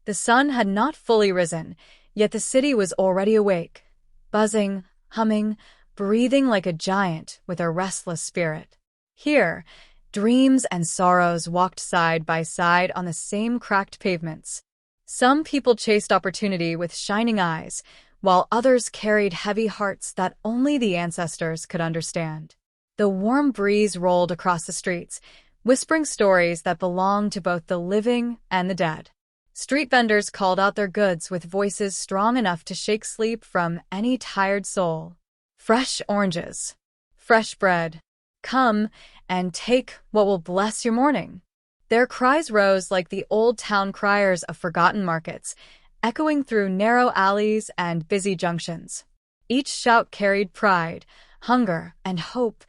The sun had not fully risen, yet the city was already awake, buzzing, humming, breathing like a giant with a restless spirit. Here, dreams and sorrows walked side by side on the same cracked pavements. Some people chased opportunity with shining eyes, while others carried heavy hearts that only the ancestors could understand. The warm breeze rolled across the streets, whispering stories that belonged to both the living and the dead. Street vendors called out their goods with voices strong enough to shake sleep from any tired soul. Fresh oranges, fresh bread, come and take what will bless your morning. Their cries rose like the old town criers of forgotten markets, echoing through narrow alleys and busy junctions. Each shout carried pride, hunger, and hope,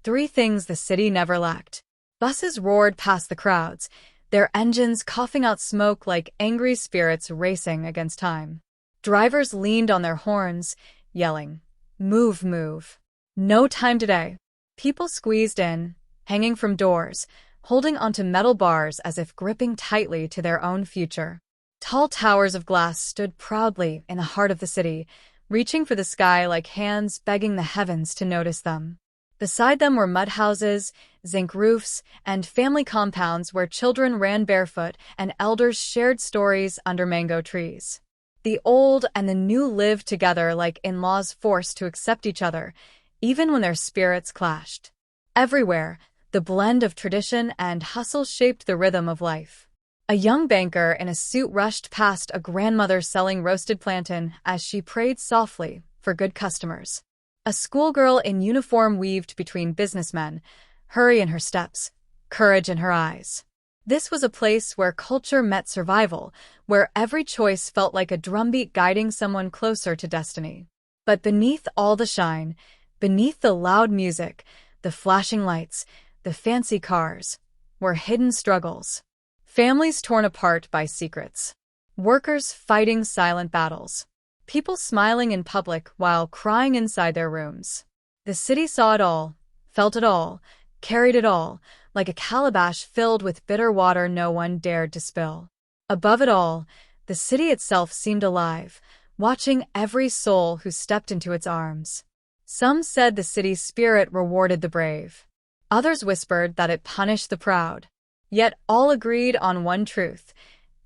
three things the city never lacked. Buses roared past the crowds, their engines coughing out smoke like angry spirits racing against time. Drivers leaned on their horns, yelling, "Move, move. No time today." People squeezed in, hanging from doors, holding onto metal bars as if gripping tightly to their own future. Tall towers of glass stood proudly in the heart of the city, reaching for the sky like hands begging the heavens to notice them. Beside them were mud houses, zinc roofs, and family compounds where children ran barefoot and elders shared stories under mango trees. The old and the new lived together like in-laws forced to accept each other, even when their spirits clashed. Everywhere, the blend of tradition and hustle shaped the rhythm of life. A young banker in a suit rushed past a grandmother selling roasted plantain as she prayed softly for good customers. A schoolgirl in uniform weaved between businessmen, hurry in her steps, courage in her eyes. This was a place where culture met survival, where every choice felt like a drumbeat guiding someone closer to destiny. But beneath all the shine, beneath the loud music, the flashing lights, the fancy cars, were hidden struggles. Families torn apart by secrets. Workers fighting silent battles. People smiling in public while crying inside their rooms. The city saw it all, felt it all, carried it all, like a calabash filled with bitter water no one dared to spill. Above it all, the city itself seemed alive, watching every soul who stepped into its arms. Some said the city's spirit rewarded the brave. Others whispered that it punished the proud. Yet all agreed on one truth.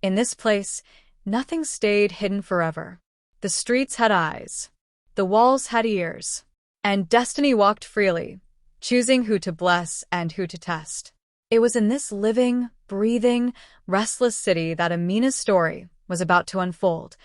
In this place, nothing stayed hidden forever. The streets had eyes. The walls had ears. And destiny walked freely, choosing who to bless and who to test. It was in this living, breathing, restless city that Amina's story was about to unfold,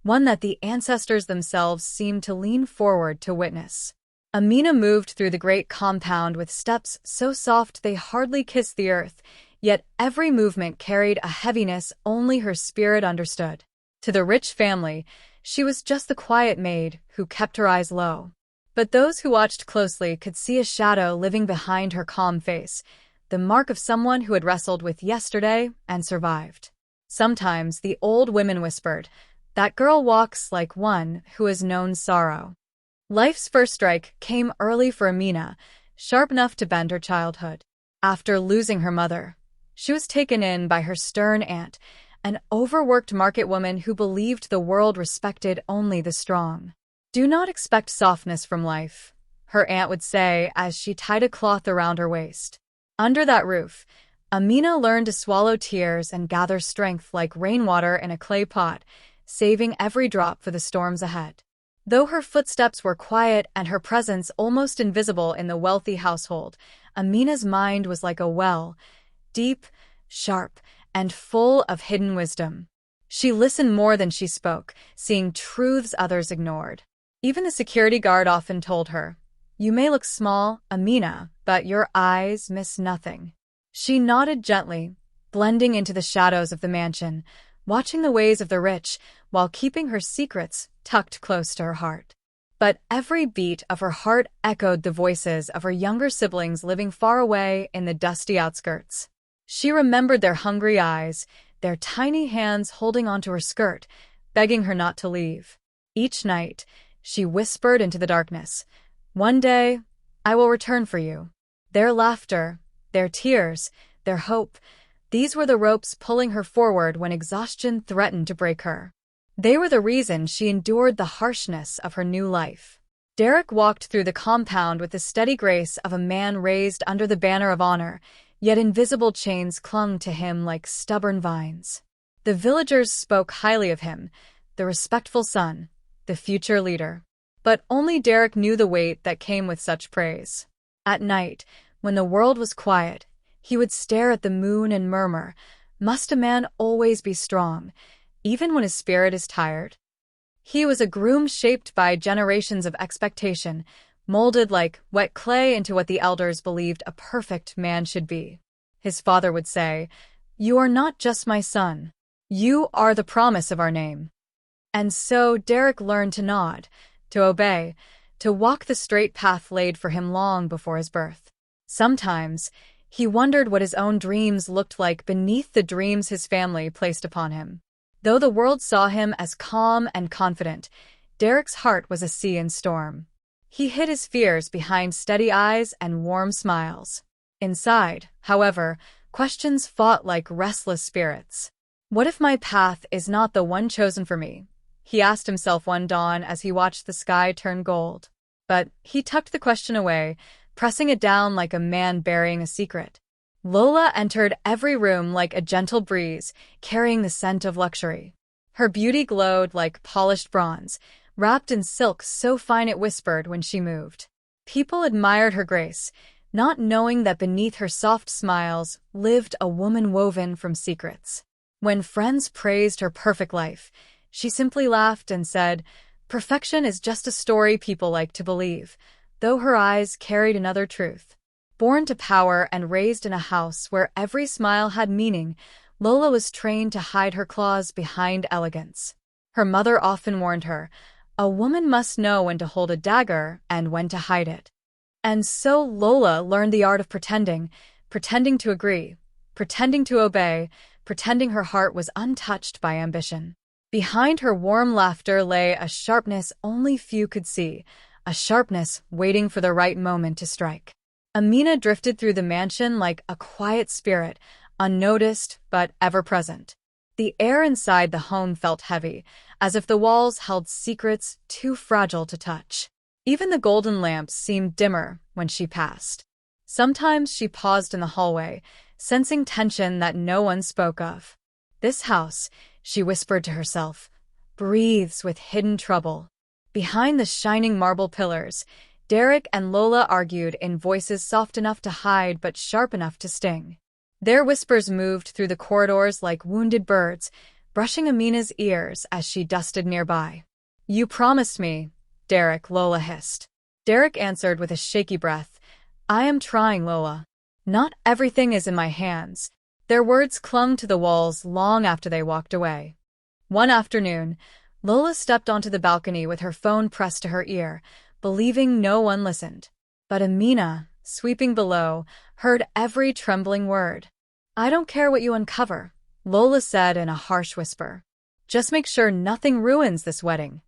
one that the ancestors themselves seemed to lean forward to witness. Amina moved through the great compound with steps so soft they hardly kissed the earth, yet every movement carried a heaviness only her spirit understood. To the rich family, she was just the quiet maid who kept her eyes low. But those who watched closely could see a shadow living behind her calm face, the mark of someone who had wrestled with yesterday and survived. Sometimes the old women whispered, "That girl walks like one who has known sorrow." Life's first strike came early for Amina, sharp enough to bend her childhood. After losing her mother, she was taken in by her stern aunt, an overworked market woman who believed the world respected only the strong. "Do not expect softness from life," her aunt would say as she tied a cloth around her waist. Under that roof, Amina learned to swallow tears and gather strength like rainwater in a clay pot, saving every drop for the storms ahead. Though her footsteps were quiet and her presence almost invisible in the wealthy household, Amina's mind was like a well, deep, sharp, and full of hidden wisdom. She listened more than she spoke, seeing truths others ignored. Even the security guard often told her, "You may look small, Amina, but your eyes miss nothing." She nodded gently, blending into the shadows of the mansion, watching the ways of the rich while keeping her secrets tucked close to her heart. But every beat of her heart echoed the voices of her younger siblings living far away in the dusty outskirts. She remembered their hungry eyes, their tiny hands holding onto her skirt, begging her not to leave. Each night, she whispered into the darkness, "One day, I will return for you." Their laughter, their tears, their hope, These were the ropes pulling her forward when exhaustion threatened to break her. They were the reason she endured the harshness of her new life. Derek walked through the compound with the steady grace of a man raised under the banner of honor, yet invisible chains clung to him like stubborn vines. The villagers spoke highly of him, the respectful son, the future leader. But only Derek knew the weight that came with such praise. At night, when the world was quiet, he would stare at the moon and murmur, "Must a man always be strong, even when his spirit is tired?" He was a groom shaped by generations of expectation, molded like wet clay into what the elders believed a perfect man should be. His father would say, "You are not just my son. You are the promise of our name." And so Derek learned to nod, to obey, to walk the straight path laid for him long before his birth. Sometimes, he wondered what his own dreams looked like beneath the dreams his family placed upon him. Though the world saw him as calm and confident, Derek's heart was a sea in storm. He hid his fears behind steady eyes and warm smiles. Inside, however, questions fought like restless spirits. What if my path is not the one chosen for me? He asked himself one dawn as he watched the sky turn gold. But he tucked the question away, pressing it down like a man burying a secret. Lola entered every room like a gentle breeze, carrying the scent of luxury. Her beauty glowed like polished bronze, wrapped in silk so fine it whispered when she moved. People admired her grace, not knowing that beneath her soft smiles lived a woman woven from secrets. When friends praised her perfect life, she simply laughed and said, "Perfection is just a story people like to believe," though her eyes carried another truth. Born to power and raised in a house where every smile had meaning, Lola was trained to hide her claws behind elegance. Her mother often warned her, "A woman must know when to hold a dagger and when to hide it." And so Lola learned the art of pretending, pretending to agree, pretending to obey, pretending her heart was untouched by ambition. Behind her warm laughter lay a sharpness only few could see, a sharpness waiting for the right moment to strike. Amina drifted through the mansion like a quiet spirit, unnoticed but ever-present. The air inside the home felt heavy, as if the walls held secrets too fragile to touch. Even the golden lamps seemed dimmer when she passed. Sometimes she paused in the hallway, sensing tension that no one spoke of. "This house," she whispered to herself, "breathes with hidden trouble." Behind the shining marble pillars, Derek and Lola argued in voices soft enough to hide but sharp enough to sting. Their whispers moved through the corridors like wounded birds, brushing Amina's ears as she dusted nearby. "You promised me," Derek, Lola hissed. Derek answered with a shaky breath, "I am trying, Lola. Not everything is in my hands." Their words clung to the walls long after they walked away. One afternoon, Lola stepped onto the balcony with her phone pressed to her ear, believing no one listened. But Amina, sweeping below, heard every trembling word. "I don't care what you uncover," Lola said in a harsh whisper. "Just make sure nothing ruins this wedding."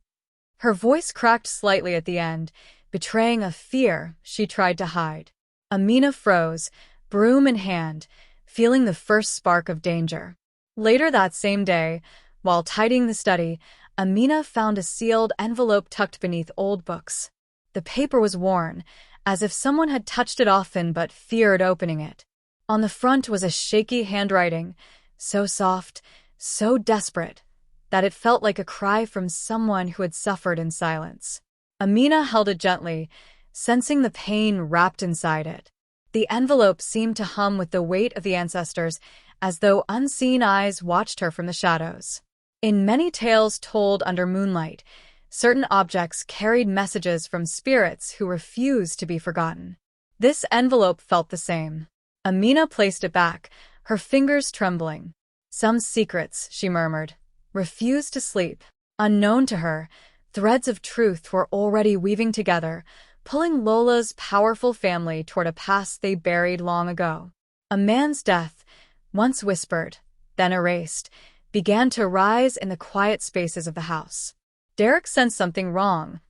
Her voice cracked slightly at the end, betraying a fear she tried to hide. Amina froze, broom in hand, feeling the first spark of danger. Later that same day, while tidying the study, Amina found a sealed envelope tucked beneath old books. The paper was worn, as if someone had touched it often but feared opening it. On the front was a shaky handwriting, so soft, so desperate, that it felt like a cry from someone who had suffered in silence. Amina held it gently, sensing the pain wrapped inside it. The envelope seemed to hum with the weight of the ancestors, as though unseen eyes watched her from the shadows. In many tales told under moonlight, certain objects carried messages from spirits who refused to be forgotten. This envelope felt the same. Amina placed it back, her fingers trembling. "Some secrets," she murmured, refused to sleep. Unknown to her, threads of truth were already weaving together, pulling Lola's powerful family toward a past they buried long ago. A man's death, once whispered, then erased, began to rise in the quiet spaces of the house. Derek sensed something wrong,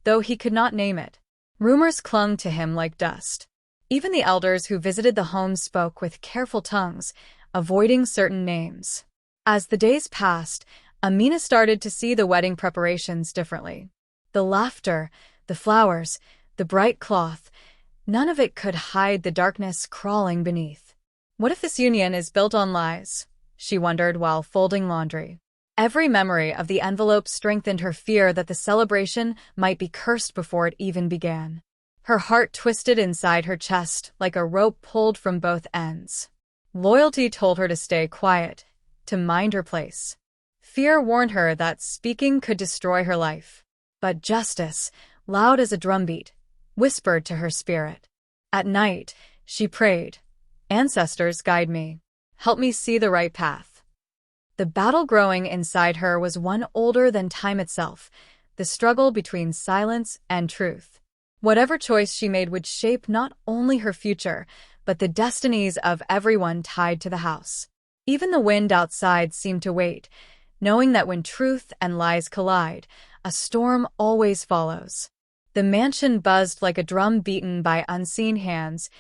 though he could not name it. Rumors clung to him like dust. Even the elders who visited the home spoke with careful tongues, avoiding certain names. As the days passed, Amina started to see the wedding preparations differently. The laughter, the flowers, the bright cloth, none of it could hide the darkness crawling beneath. What if this union is built on lies? She wondered while folding laundry. Every memory of the envelope strengthened her fear that the celebration might be cursed before it even began. Her heart twisted inside her chest like a rope pulled from both ends. Loyalty told her to stay quiet, to mind her place. Fear warned her that speaking could destroy her life. But justice, loud as a drumbeat, whispered to her spirit. At night, she prayed, "Ancestors, guide me. Help me see the right path." The battle growing inside her was one older than time itself, the struggle between silence and truth. Whatever choice she made would shape not only her future, but the destinies of everyone tied to the house. Even the wind outside seemed to wait, knowing that when truth and lies collide, a storm always follows. The mansion buzzed like a drum beaten by unseen hands,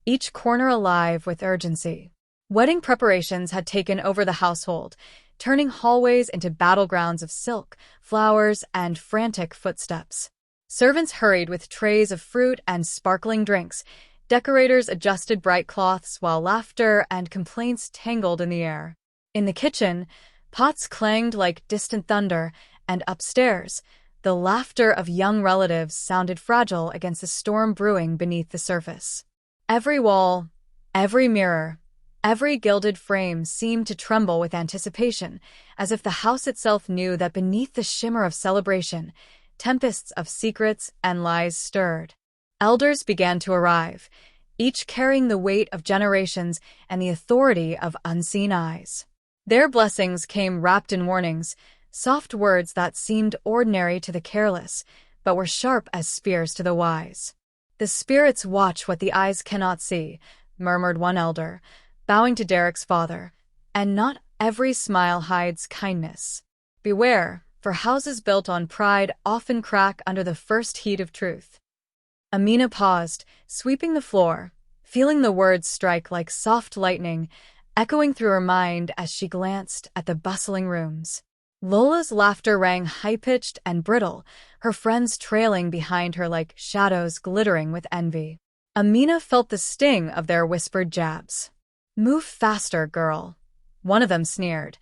each corner alive with urgency. Wedding preparations had taken over the household, turning hallways into battlegrounds of silk, flowers, and frantic footsteps. Servants hurried with trays of fruit and sparkling drinks. Decorators adjusted bright cloths while laughter and complaints tangled in the air. In the kitchen, pots clanged like distant thunder, and upstairs, the laughter of young relatives sounded fragile against the storm brewing beneath the surface. Every wall, every mirror, every gilded frame seemed to tremble with anticipation, as if the house itself knew that beneath the shimmer of celebration, tempests of secrets and lies stirred. Elders began to arrive, each carrying the weight of generations and the authority of unseen eyes. Their blessings came wrapped in warnings, soft words that seemed ordinary to the careless, but were sharp as spears to the wise. "The spirits watch what the eyes cannot see," murmured one elder, bowing to Derek's father, "and not every smile hides kindness. Beware, for houses built on pride often crack under the first heat of truth." Amina paused, sweeping the floor, feeling the words strike like soft lightning, echoing through her mind as she glanced at the bustling rooms. Lola's laughter rang high-pitched and brittle, her friends trailing behind her like shadows glittering with envy. Amina felt the sting of their whispered jabs. "Move faster, girl," one of them sneered.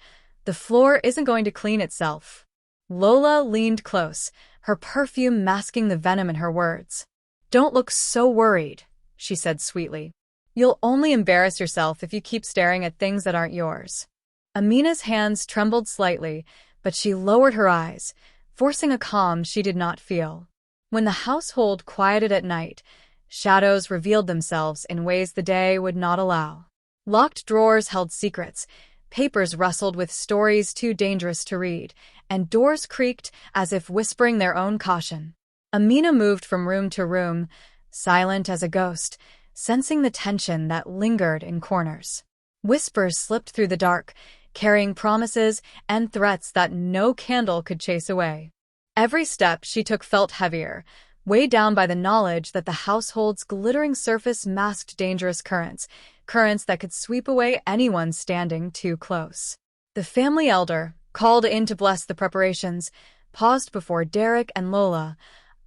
"The floor isn't going to clean itself." Lola leaned close, her perfume masking the venom in her words. "Don't look so worried," she said sweetly. "You'll only embarrass yourself if you keep staring at things that aren't yours." Amina's hands trembled slightly, but she lowered her eyes, forcing a calm she did not feel. When the household quieted at night, shadows revealed themselves in ways the day would not allow. Locked drawers held secrets, papers rustled with stories too dangerous to read, and doors creaked as if whispering their own caution. Amina moved from room to room, silent as a ghost, sensing the tension that lingered in corners. Whispers slipped through the dark, carrying promises and threats that no candle could chase away. Every step she took felt heavier, weighed down by the knowledge that the household's glittering surface masked dangerous currents that could sweep away anyone standing too close. The family elder, called in to bless the preparations, paused before Derek and Lola,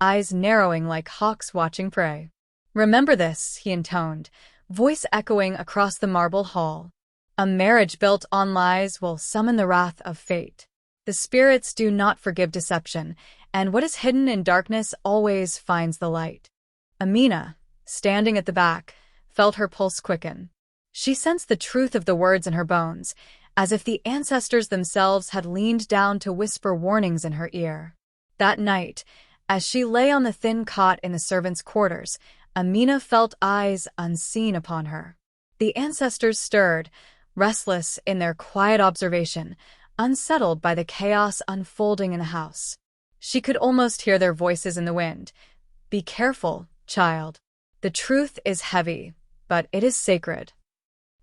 eyes narrowing like hawks watching prey. "Remember this," he intoned, voice echoing across the marble hall. "A marriage built on lies will summon the wrath of fate. The spirits do not forgive deception, and what is hidden in darkness always finds the light." Amina, standing at the back, felt her pulse quicken. She sensed the truth of the words in her bones, as if the ancestors themselves had leaned down to whisper warnings in her ear. That night, as she lay on the thin cot in the servants' quarters, Amina felt eyes unseen upon her. The ancestors stirred, restless in their quiet observation, unsettled by the chaos unfolding in the house. She could almost hear their voices in the wind. "Be careful, child. The truth is heavy, but it is sacred."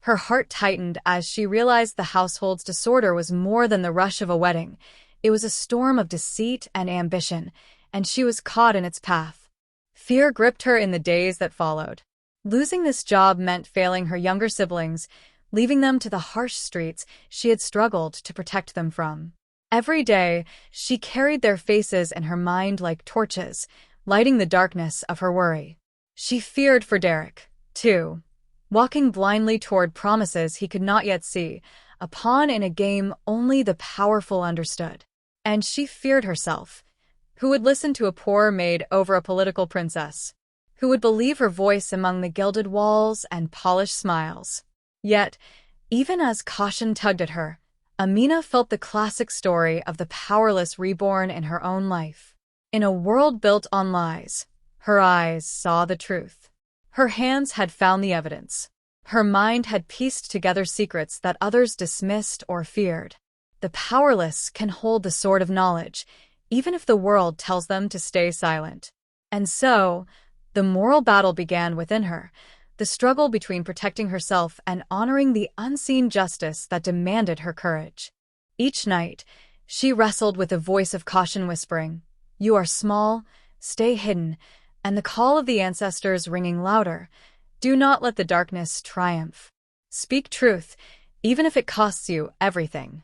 Her heart tightened as she realized the household's disorder was more than the rush of a wedding. It was a storm of deceit and ambition, and she was caught in its path. Fear gripped her in the days that followed. Losing this job meant failing her younger siblings, leaving them to the harsh streets she had struggled to protect them from. Every day, she carried their faces in her mind like torches, lighting the darkness of her worry. She feared for Derek, too, walking blindly toward promises he could not yet see, a pawn in a game only the powerful understood. And she feared herself, who would listen to a poor maid over a political princess, who would believe her voice among the gilded walls and polished smiles. Yet, even as caution tugged at her, Amina felt the classic story of the powerless reborn in her own life. In a world built on lies, her eyes saw the truth. Her hands had found the evidence. Her mind had pieced together secrets that others dismissed or feared. The powerless can hold the sword of knowledge, even if the world tells them to stay silent. And so, the moral battle began within her, the struggle between protecting herself and honoring the unseen justice that demanded her courage. Each night, she wrestled with a voice of caution whispering, "You are small, stay hidden," and the call of the ancestors ringing louder, "Do not let the darkness triumph. Speak truth, even if it costs you everything."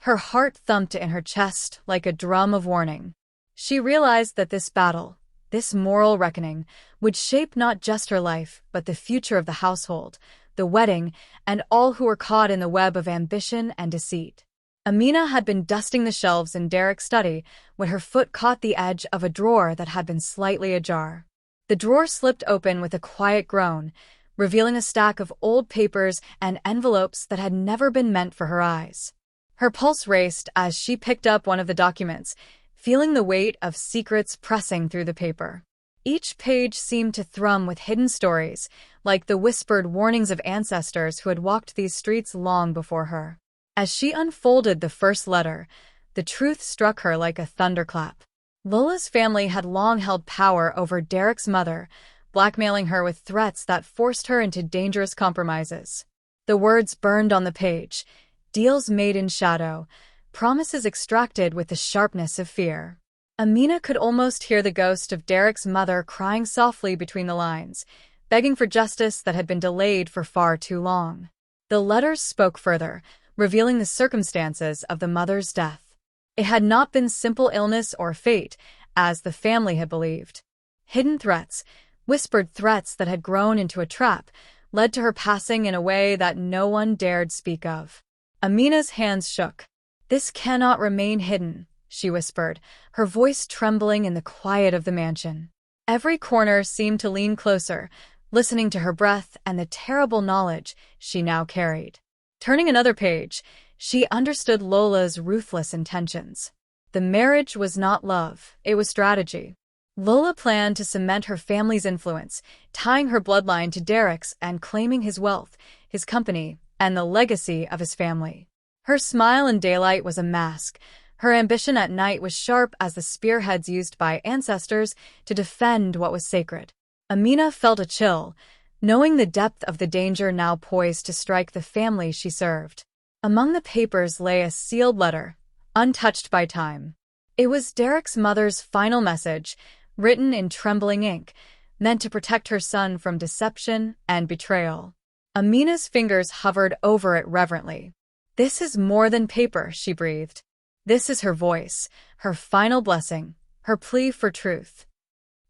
Her heart thumped in her chest like a drum of warning. She realized that this battle, this moral reckoning, would shape not just her life, but the future of the household, the wedding, and all who were caught in the web of ambition and deceit. Amina had been dusting the shelves in Derek's study when her foot caught the edge of a drawer that had been slightly ajar. The drawer slipped open with a quiet groan, revealing a stack of old papers and envelopes that had never been meant for her eyes. Her pulse raced as she picked up one of the documents, feeling the weight of secrets pressing through the paper. Each page seemed to thrum with hidden stories, like the whispered warnings of ancestors who had walked these streets long before her. As she unfolded the first letter, the truth struck her like a thunderclap. Lola's family had long held power over Derek's mother, blackmailing her with threats that forced her into dangerous compromises. The words burned on the page, deals made in shadow, promises extracted with the sharpness of fear. Amina could almost hear the ghost of Derek's mother crying softly between the lines, begging for justice that had been delayed for far too long. The letters spoke further, revealing the circumstances of the mother's death. It had not been simple illness or fate, as the family had believed. Hidden threats, whispered threats that had grown into a trap, led to her passing in a way that no one dared speak of. Amina's hands shook. "This cannot remain hidden," she whispered, her voice trembling in the quiet of the mansion. Every corner seemed to lean closer, listening to her breath and the terrible knowledge she now carried. Turning another page, she understood Lola's ruthless intentions. The marriage was not love, it was strategy. Lola planned to cement her family's influence, tying her bloodline to Derek's and claiming his wealth, his company, and the legacy of his family. Her smile in daylight was a mask. Her ambition at night was sharp as the spearheads used by ancestors to defend what was sacred. Amina felt a chill, knowing the depth of the danger now poised to strike the family she served. Among the papers lay a sealed letter, untouched by time. It was Derek's mother's final message, written in trembling ink, meant to protect her son from deception and betrayal. Amina's fingers hovered over it reverently. "This is more than paper," she breathed. This is her voice, her final blessing, her plea for truth.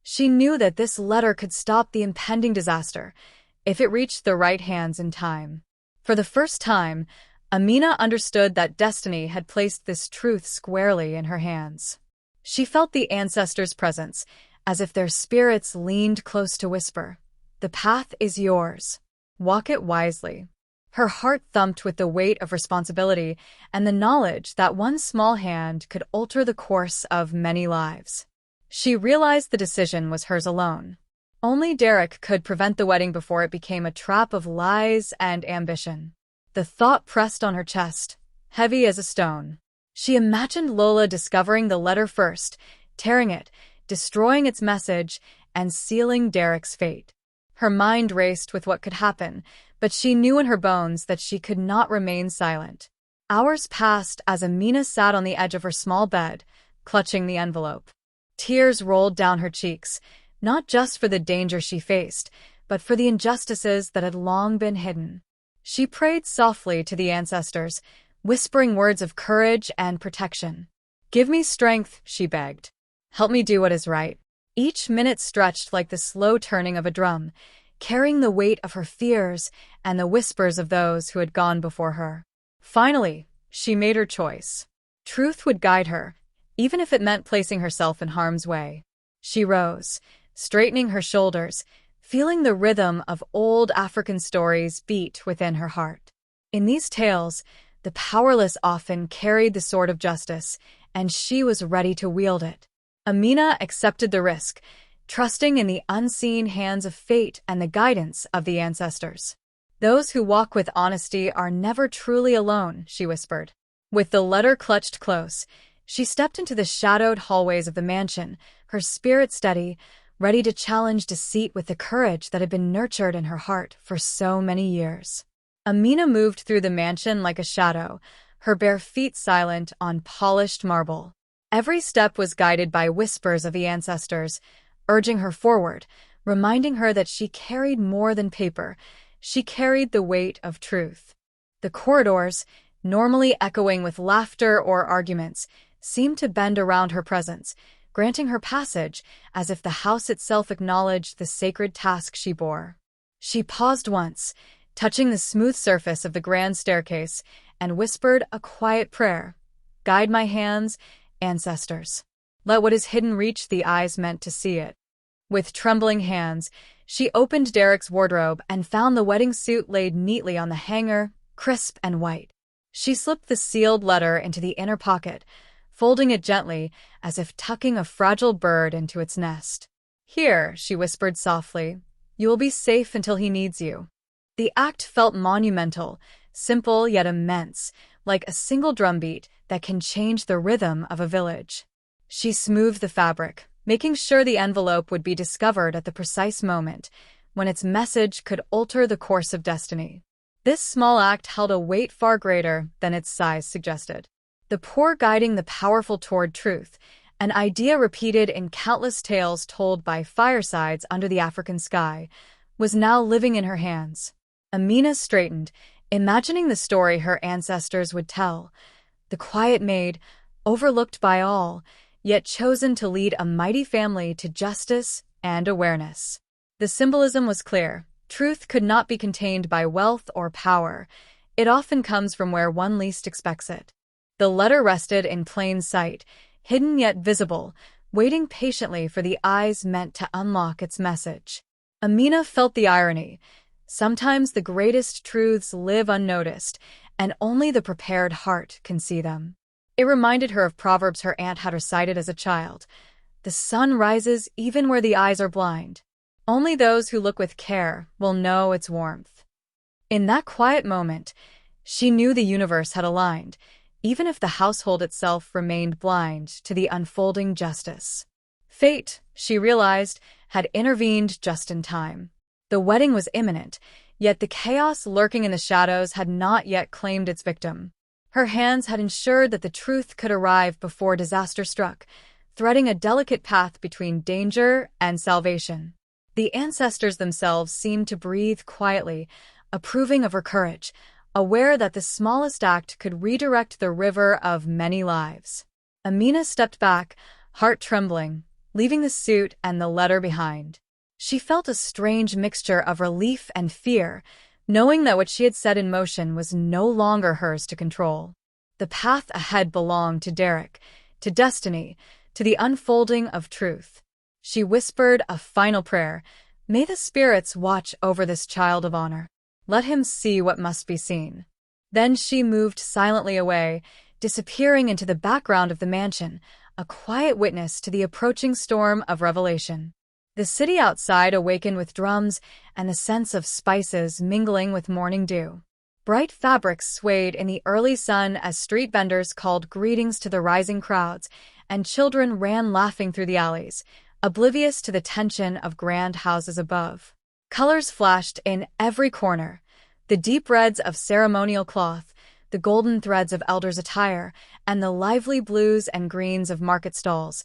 She knew that this letter could stop the impending disaster, if it reached the right hands in time. For the first time, Amina understood that destiny had placed this truth squarely in her hands. She felt the ancestors' presence, as if their spirits leaned close to whisper, "The path is yours. Walk it wisely." Her heart thumped with the weight of responsibility and the knowledge that one small hand could alter the course of many lives. She realized the decision was hers alone. Only Derek could prevent the wedding before it became a trap of lies and ambition. The thought pressed on her chest, heavy as a stone. She imagined Lola discovering the letter first, tearing it, destroying its message, and sealing Derek's fate. Her mind raced with what could happen, but she knew in her bones that she could not remain silent. Hours passed as Amina sat on the edge of her small bed, clutching the envelope. Tears rolled down her cheeks, not just for the danger she faced, but for the injustices that had long been hidden. She prayed softly to the ancestors, whispering words of courage and protection. "Give me strength," she begged. "Help me do what is right." Each minute stretched like the slow turning of a drum, carrying the weight of her fears and the whispers of those who had gone before her. Finally, she made her choice. Truth would guide her, even if it meant placing herself in harm's way. She rose, straightening her shoulders, feeling the rhythm of old African stories beat within her heart. In these tales, the powerless often carried the sword of justice, and she was ready to wield it. Amina accepted the risk, trusting in the unseen hands of fate and the guidance of the ancestors. "Those who walk with honesty are never truly alone," she whispered. With the letter clutched close, she stepped into the shadowed hallways of the mansion, her spirit steady, ready to challenge deceit with the courage that had been nurtured in her heart for so many years. Amina moved through the mansion like a shadow, her bare feet silent on polished marble. Every step was guided by whispers of the ancestors, urging her forward, reminding her that she carried more than paper. She carried the weight of truth. The corridors, normally echoing with laughter or arguments, seemed to bend around her presence, granting her passage as if the house itself acknowledged the sacred task she bore. She paused once, touching the smooth surface of the grand staircase, and whispered a quiet prayer. "Guide my hands, ancestors. Let what is hidden reach the eyes meant to see it." With trembling hands, she opened Derek's wardrobe and found the wedding suit laid neatly on the hanger, crisp and white. She slipped the sealed letter into the inner pocket, folding it gently as if tucking a fragile bird into its nest. "Here," she whispered softly, "you will be safe until he needs you." The act felt monumental, simple yet immense, like a single drumbeat that can change the rhythm of a village. She smoothed the fabric, making sure the envelope would be discovered at the precise moment when its message could alter the course of destiny. This small act held a weight far greater than its size suggested. The poor guiding the powerful toward truth, an idea repeated in countless tales told by firesides under the African sky, was now living in her hands. Amina straightened, imagining the story her ancestors would tell. The quiet maid, overlooked by all, yet chosen to lead a mighty family to justice and awareness. The symbolism was clear. Truth could not be contained by wealth or power. It often comes from where one least expects it. The letter rested in plain sight, hidden yet visible, waiting patiently for the eyes meant to unlock its message. Amina felt the irony. Sometimes the greatest truths live unnoticed, and only the prepared heart can see them. It reminded her of proverbs her aunt had recited as a child. "The sun rises even where the eyes are blind. Only those who look with care will know its warmth." In that quiet moment, she knew the universe had aligned, even if the household itself remained blind to the unfolding justice. Fate, she realized, had intervened just in time. The wedding was imminent, yet the chaos lurking in the shadows had not yet claimed its victim. Her hands had ensured that the truth could arrive before disaster struck, threading a delicate path between danger and salvation. The ancestors themselves seemed to breathe quietly, approving of her courage, aware that the smallest act could redirect the river of many lives. Amina stepped back, heart trembling, leaving the suit and the letter behind. She felt a strange mixture of relief and fear, knowing that what she had set in motion was no longer hers to control. The path ahead belonged to Derek, to destiny, to the unfolding of truth. She whispered a final prayer. "May the spirits watch over this child of honor. Let him see what must be seen." Then she moved silently away, disappearing into the background of the mansion, a quiet witness to the approaching storm of revelation. The city outside awakened with drums and the sense of spices mingling with morning dew. Bright fabrics swayed in the early sun as street vendors called greetings to the rising crowds, and children ran laughing through the alleys, oblivious to the tension of grand houses above. Colors flashed in every corner, the deep reds of ceremonial cloth, the golden threads of elders' attire, and the lively blues and greens of market stalls,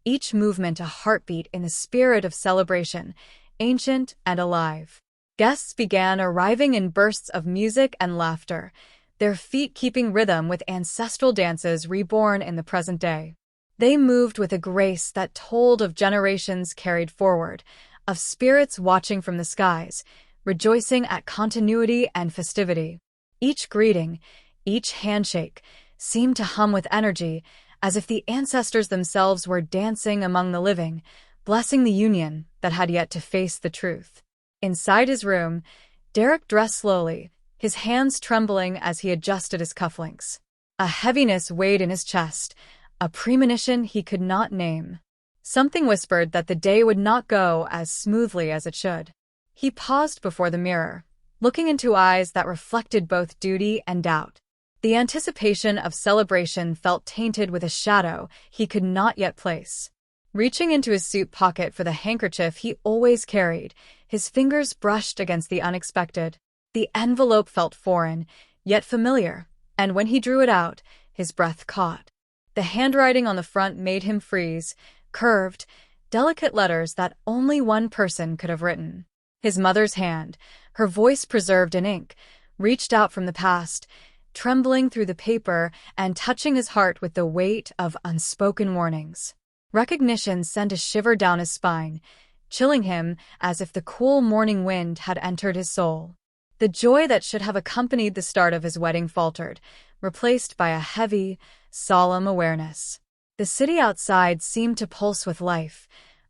each movement a heartbeat in the spirit of celebration, ancient and alive. Guests began arriving in bursts of music and laughter, their feet keeping rhythm with ancestral dances reborn in the present day. They moved with a grace that told of generations carried forward, of spirits watching from the skies, rejoicing at continuity and festivity. Each greeting, each handshake, seemed to hum with energy, as if the ancestors themselves were dancing among the living, blessing the union that had yet to face the truth. Inside his room, Derek dressed slowly, his hands trembling as he adjusted his cufflinks. A heaviness weighed in his chest, a premonition he could not name. Something whispered that the day would not go as smoothly as it should. He paused before the mirror, looking into eyes that reflected both duty and doubt. The anticipation of celebration felt tainted with a shadow he could not yet place. Reaching into his suit pocket for the handkerchief he always carried, his fingers brushed against the unexpected. The envelope felt foreign, yet familiar, and when he drew it out, his breath caught. The handwriting on the front made him freeze, curved, delicate letters that only one person could have written. His mother's hand, her voice preserved in ink, reached out from the past, trembling through the paper and touching his heart with the weight of unspoken warnings. Recognition sent a shiver down his spine, chilling him as if the cool morning wind had entered his soul. The joy that should have accompanied the start of his wedding faltered, replaced by a heavy, solemn awareness. The city outside seemed to pulse with life,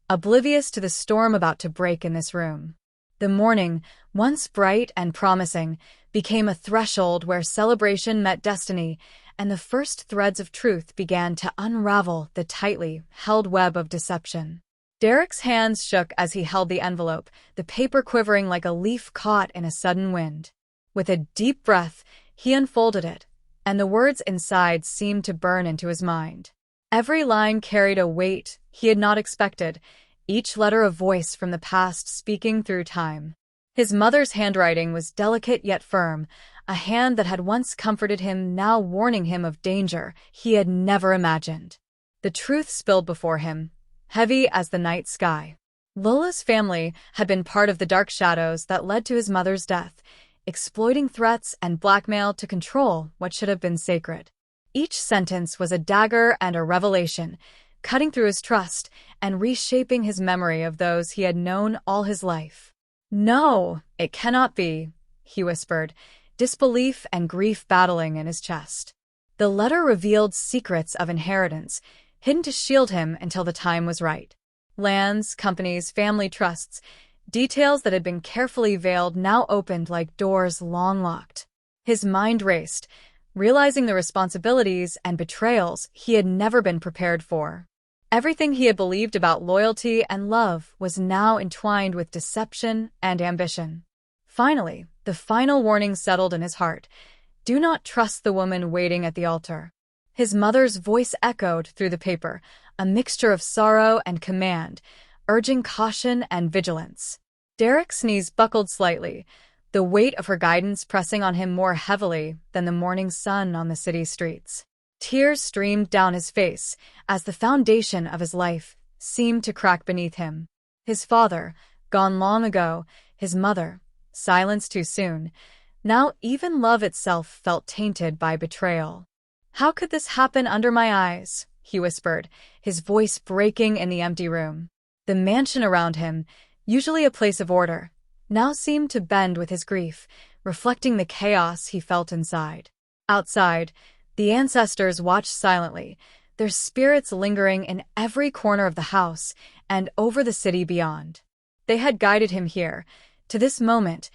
oblivious to the storm about to break in this room. The morning, once bright and promising, became a threshold where celebration met destiny, and the first threads of truth began to unravel the tightly held web of deception. Derek's hands shook as he held the envelope, the paper quivering like a leaf caught in a sudden wind. With a deep breath, he unfolded it, and the words inside seemed to burn into his mind. Every line carried a weight he had not expected, each letter a voice from the past speaking through time. His mother's handwriting was delicate yet firm, a hand that had once comforted him now warning him of danger he had never imagined. The truth spilled before him, heavy as the night sky. Lola's family had been part of the dark shadows that led to his mother's death, exploiting threats and blackmail to control what should have been sacred. Each sentence was a dagger and a revelation, cutting through his trust and reshaping his memory of those he had known all his life. "No, it cannot be," he whispered, disbelief and grief battling in his chest. The letter revealed secrets of inheritance, hidden to shield him until the time was right. Lands, companies, family trusts, details that had been carefully veiled now opened like doors long locked. His mind raced, realizing the responsibilities and betrayals he had never been prepared for. Everything he had believed about loyalty and love was now entwined with deception and ambition. Finally, the final warning settled in his heart. Do not trust the woman waiting at the altar. His mother's voice echoed through the paper, a mixture of sorrow and command, urging caution and vigilance. Derek's knees buckled slightly, the weight of her guidance pressing on him more heavily than the morning sun on the city streets. Tears streamed down his face as the foundation of his life seemed to crack beneath him. His father, gone long ago, his mother, silenced too soon. Now even love itself felt tainted by betrayal. "How could this happen under my eyes?" he whispered, his voice breaking in the empty room. The mansion around him, usually a place of order, now seemed to bend with his grief, reflecting the chaos he felt inside. Outside, the ancestors watched silently, their spirits lingering in every corner of the house and over the city beyond. They had guided him here, to this moment,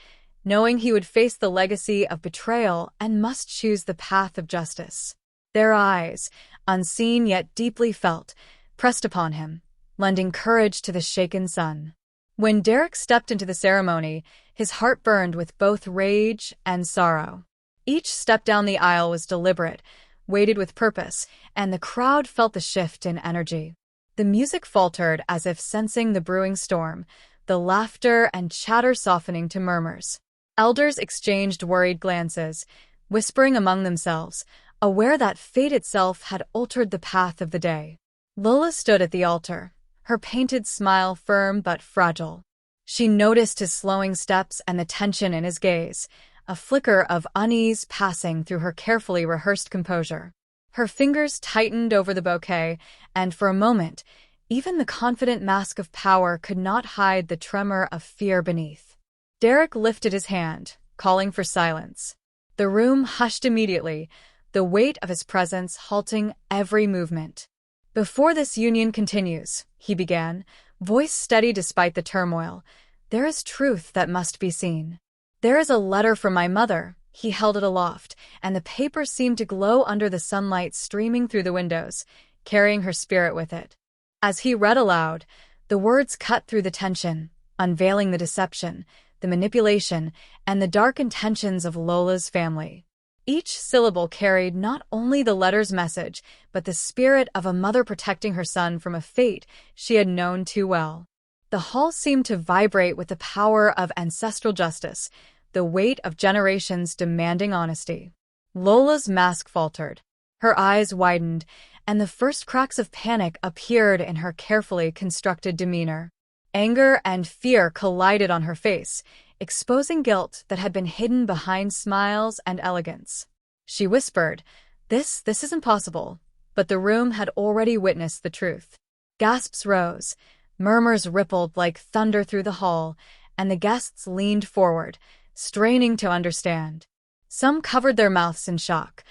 knowing he would face the legacy of betrayal and must choose the path of justice. Their eyes, unseen yet deeply felt, pressed upon him, lending courage to the shaken sun. When Derek stepped into the ceremony, his heart burned with both rage and sorrow. Each step down the aisle was deliberate, weighted with purpose, and the crowd felt the shift in energy. The music faltered as if sensing the brewing storm, the laughter and chatter softening to murmurs. Elders exchanged worried glances, whispering among themselves, aware that fate itself had altered the path of the day. Lola stood at the altar, her painted smile firm but fragile. She noticed his slowing steps and the tension in his gaze, a flicker of unease passing through her carefully rehearsed composure. Her fingers tightened over the bouquet, and for a moment, even the confident mask of power could not hide the tremor of fear beneath. Derek lifted his hand, calling for silence. The room hushed immediately, the weight of his presence halting every movement. "Before this union continues," he began, voice steady despite the turmoil, "there is truth that must be seen. There is a letter from my mother." He held it aloft, and the paper seemed to glow under the sunlight streaming through the windows, carrying her spirit with it. As he read aloud, the words cut through the tension, unveiling the deception, the manipulation, and the dark intentions of Lola's family. Each syllable carried not only the letter's message, but the spirit of a mother protecting her son from a fate she had known too well. The hall seemed to vibrate with the power of ancestral justice, the weight of generations demanding honesty. Lola's mask faltered. Her eyes widened, and the first cracks of panic appeared in her carefully constructed demeanor. Anger and fear collided on her face, exposing guilt that had been hidden behind smiles and elegance. She whispered, This isn't possible," but the room had already witnessed the truth. Gasps rose, murmurs rippled like thunder through the hall, and the guests leaned forward, straining to understand. Some covered their mouths in shock,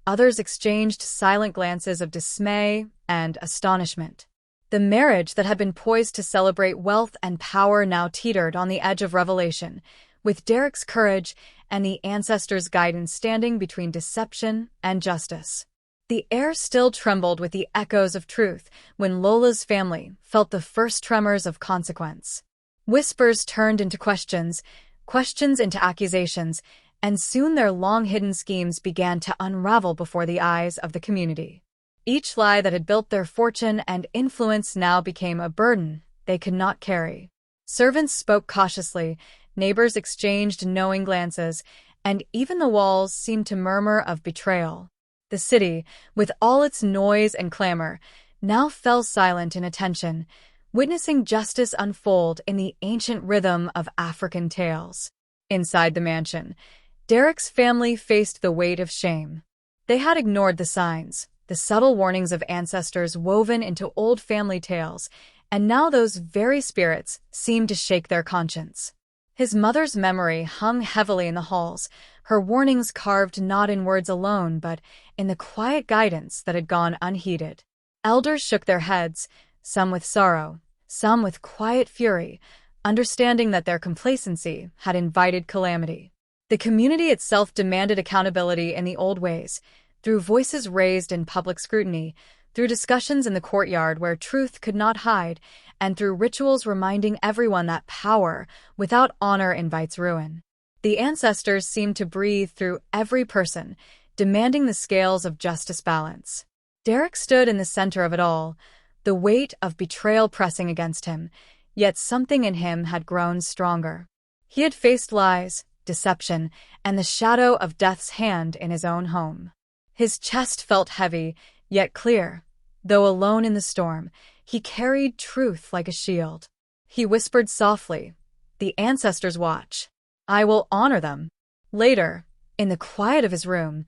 others exchanged silent glances of dismay and astonishment. The marriage that had been poised to celebrate wealth and power now teetered on the edge of revelation, with Derek's courage and the ancestors' guidance standing between deception and justice. The air still trembled with the echoes of truth when Lola's family felt the first tremors of consequence. Whispers turned into questions into accusations, and soon their long-hidden schemes began to unravel before the eyes of the community. Each lie that had built their fortune and influence now became a burden they could not carry. Servants spoke cautiously, neighbors exchanged knowing glances, and even the walls seemed to murmur of betrayal. The city, with all its noise and clamor, now fell silent in attention, witnessing justice unfold in the ancient rhythm of African tales. Inside the mansion, Derek's family faced the weight of shame. They had ignored the signs, the subtle warnings of ancestors woven into old family tales, and now those very spirits seemed to shake their conscience. His mother's memory hung heavily in the halls, her warnings carved not in words alone but in the quiet guidance that had gone unheeded. Elders shook their heads, some with sorrow, some with quiet fury, understanding that their complacency had invited calamity. The community itself demanded accountability in the old ways, through voices raised in public scrutiny, through discussions in the courtyard where truth could not hide, and through rituals reminding everyone that power without honor invites ruin. The ancestors seemed to breathe through every person, demanding the scales of justice balance. Derek stood in the center of it all, the weight of betrayal pressing against him, yet something in him had grown stronger. He had faced lies, deception, and the shadow of death's hand in his own home. His chest felt heavy, yet clear. Though alone in the storm, he carried truth like a shield. He whispered softly, "The ancestors watch. I will honor them." Later, in the quiet of his room,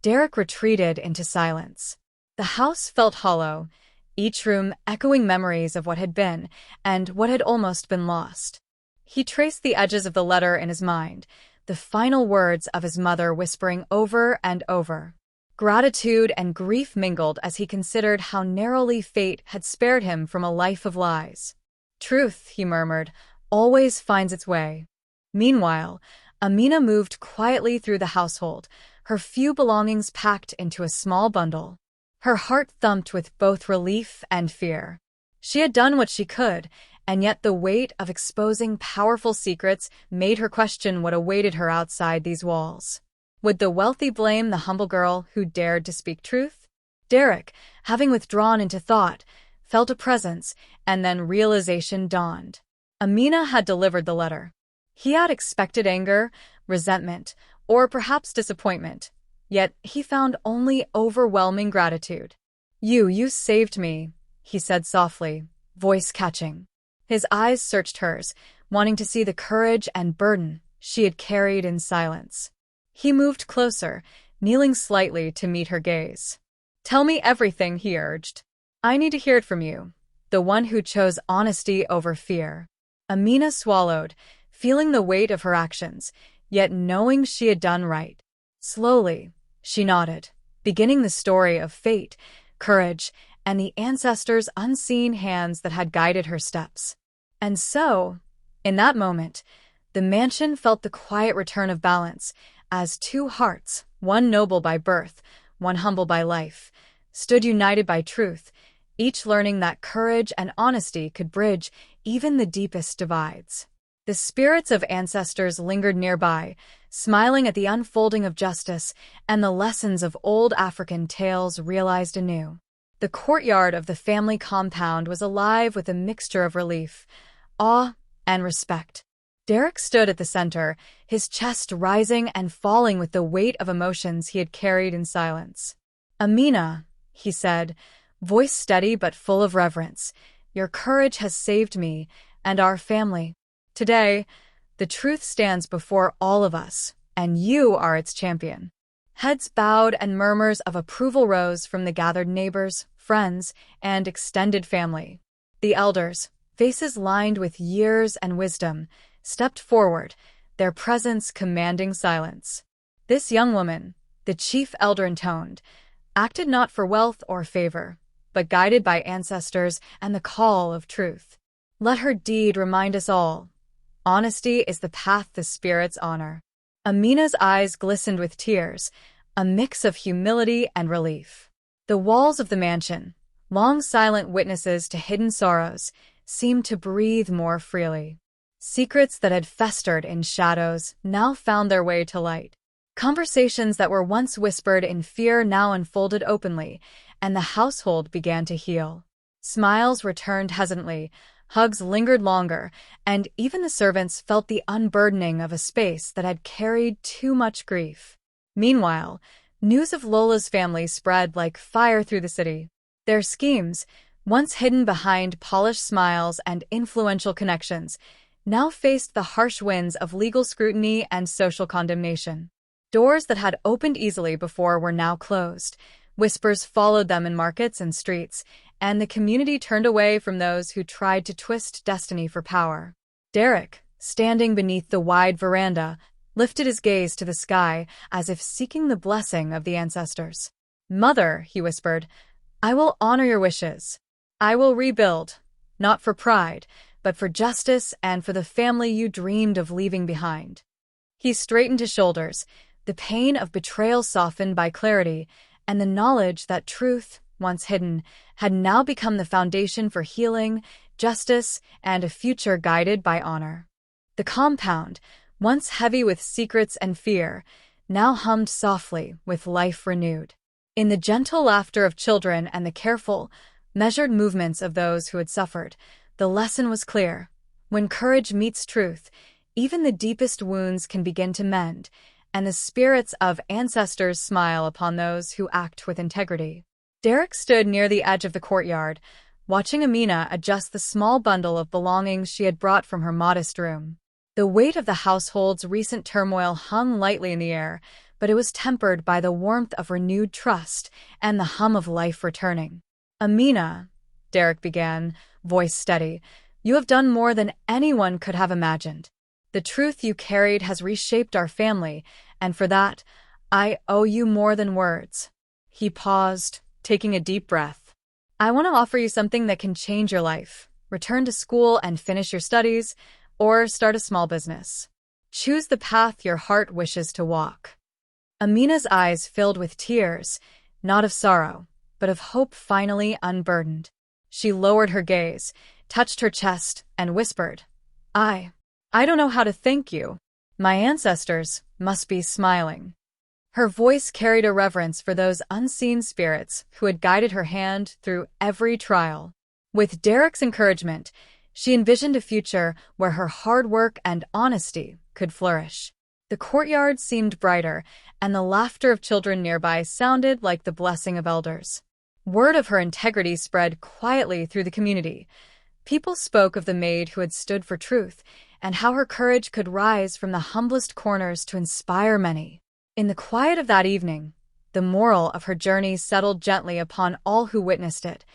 Derek retreated into silence. The house felt hollow, each room echoing memories of what had been and what had almost been lost. He traced the edges of the letter in his mind, the final words of his mother whispering over and over. Gratitude and grief mingled as he considered how narrowly fate had spared him from a life of lies. "Truth," he murmured, "always finds its way." Meanwhile, Amina moved quietly through the household, her few belongings packed into a small bundle. Her heart thumped with both relief and fear. She had done what she could, and yet the weight of exposing powerful secrets made her question what awaited her outside these walls. Would the wealthy blame the humble girl who dared to speak truth? Derek, having withdrawn into thought, felt a presence, and then realization dawned. Amina had delivered the letter. He had expected anger, resentment, or perhaps disappointment, yet he found only overwhelming gratitude. You saved me," he said softly, voice catching. His eyes searched hers, wanting to see the courage and burden she had carried in silence. He moved closer, kneeling slightly to meet her gaze. "Tell me everything," he urged. "I need to hear it from you, the one who chose honesty over fear." Amina swallowed, feeling the weight of her actions, yet knowing she had done right. Slowly, she nodded, beginning the story of fate, courage, and the ancestors' unseen hands that had guided her steps. And so, in that moment, the mansion felt the quiet return of balance, as two hearts, one noble by birth, one humble by life, stood united by truth, each learning that courage and honesty could bridge even the deepest divides. The spirits of ancestors lingered nearby, smiling at the unfolding of justice and the lessons of old African tales realized anew. The courtyard of the family compound was alive with a mixture of relief, awe, and respect. Derek stood at the center, his chest rising and falling with the weight of emotions he had carried in silence. "Amina," he said, voice steady but full of reverence, "your courage has saved me and our family. Today, the truth stands before all of us, and you are its champion." Heads bowed and murmurs of approval rose from the gathered neighbors, friends, and extended family. The elders, faces lined with years and wisdom, stepped forward, their presence commanding silence. This young woman, the chief elder intoned, acted not for wealth or favor, but guided by ancestors and the call of truth. Let her deed remind us all. Honesty is the path the spirits honor. Amina's eyes glistened with tears, a mix of humility and relief. The walls of the mansion, long silent witnesses to hidden sorrows, seemed to breathe more freely. Secrets that had festered in shadows now found their way to light. Conversations that were once whispered in fear now unfolded openly, and the household began to heal. Smiles returned hesitantly, hugs lingered longer, and even the servants felt the unburdening of a space that had carried too much grief. Meanwhile, news of Lola's family spread like fire through the city. Their schemes, once hidden behind polished smiles and influential connections, now faced the harsh winds of legal scrutiny and social condemnation. Doors that had opened easily before were now closed. Whispers followed them in markets and streets, and the community turned away from those who tried to twist destiny for power. Derek, standing beneath the wide veranda, lifted his gaze to the sky as if seeking the blessing of the ancestors. "Mother," he whispered, "I will honor your wishes. I will rebuild, not for pride, but for justice and for the family you dreamed of leaving behind." He straightened his shoulders, the pain of betrayal softened by clarity, and the knowledge that truth, once hidden, had now become the foundation for healing, justice, and a future guided by honor. The compound, once heavy with secrets and fear, now hummed softly with life renewed. In the gentle laughter of children and the careful, measured movements of those who had suffered, the lesson was clear. When courage meets truth, even the deepest wounds can begin to mend, and the spirits of ancestors smile upon those who act with integrity. Derek stood near the edge of the courtyard, watching Amina adjust the small bundle of belongings she had brought from her modest room. The weight of the household's recent turmoil hung lightly in the air, but it was tempered by the warmth of renewed trust and the hum of life returning. "Amina," Derek began, voice steady, "you have done more than anyone could have imagined. The truth you carried has reshaped our family, and for that, I owe you more than words." He paused, taking a deep breath. "I want to offer you something that can change your life. Return to school and finish your studies, or start a small business. Choose the path your heart wishes to walk." Amina's eyes filled with tears, not of sorrow, but of hope finally unburdened. She lowered her gaze, touched her chest, and whispered, I don't know how to thank you. My ancestors must be smiling." Her voice carried a reverence for those unseen spirits who had guided her hand through every trial. With Derek's encouragement, she envisioned a future where her hard work and honesty could flourish. The courtyard seemed brighter, and the laughter of children nearby sounded like the blessing of elders. Word of her integrity spread quietly through the community. People spoke of the maid who had stood for truth, and how her courage could rise from the humblest corners to inspire many. In the quiet of that evening, the moral of her journey settled gently upon all who witnessed it.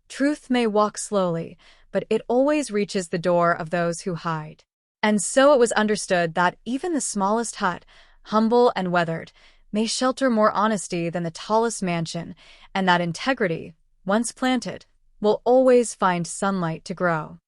Truth may walk slowly, but it always reaches the door of those who hide. And so it was understood that even the smallest hut, humble and weathered, may shelter more honesty than the tallest mansion, and that integrity, once planted, will always find sunlight to grow.